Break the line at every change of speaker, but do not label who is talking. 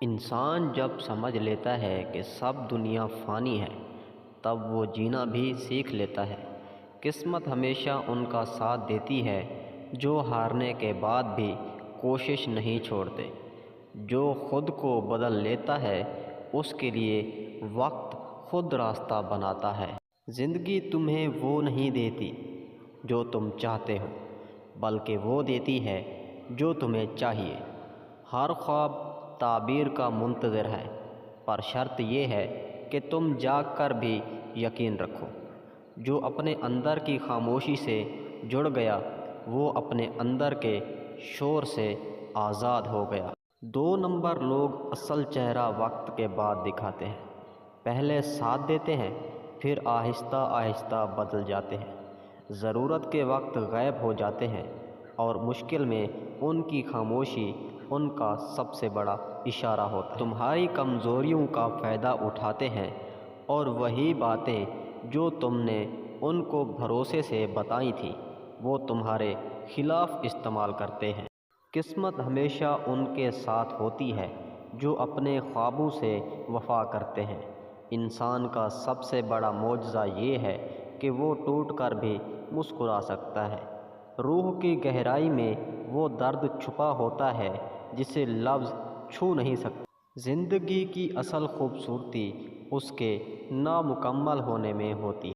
انسان جب سمجھ لیتا ہے کہ سب دنیا فانی ہے تب وہ جینا بھی سیکھ لیتا ہے۔ قسمت ہمیشہ ان کا ساتھ دیتی ہے جو ہارنے کے بعد بھی کوشش نہیں چھوڑتے۔ جو خود کو بدل لیتا ہے اس کے لیے وقت خود راستہ بناتا ہے۔ زندگی تمہیں وہ نہیں دیتی جو تم چاہتے ہو، بلکہ وہ دیتی ہے جو تمہیں چاہیے۔ ہر خواب تعبیر کا منتظر ہے، پر شرط یہ ہے کہ تم جاگ کر بھی یقین رکھو۔ جو اپنے اندر کی خاموشی سے جڑ گیا وہ اپنے اندر کے شور سے آزاد ہو گیا۔ 2 نمبر لوگ اصل چہرہ وقت کے بعد دکھاتے ہیں۔ پہلے ساتھ دیتے ہیں، پھر آہستہ آہستہ بدل جاتے ہیں۔ ضرورت کے وقت غائب ہو جاتے ہیں اور مشکل میں ان کی خاموشی ان کا سب سے بڑا اشارہ ہوتا ہے۔ تمہاری کمزوریوں کا فائدہ اٹھاتے ہیں اور وہی باتیں جو تم نے ان کو بھروسے سے بتائی تھیں وہ تمہارے خلاف استعمال کرتے ہیں۔ قسمت ہمیشہ ان کے ساتھ ہوتی ہے جو اپنے خوابوں سے وفا کرتے ہیں۔ انسان کا سب سے بڑا معجزہ یہ ہے کہ وہ ٹوٹ کر بھی مسکرا سکتا ہے۔ روح کی گہرائی میں وہ درد چھپا ہوتا ہے جسے لفظ چھو نہیں سکتے۔ زندگی کی اصل خوبصورتی اس کے نامکمل ہونے میں ہوتی ہے۔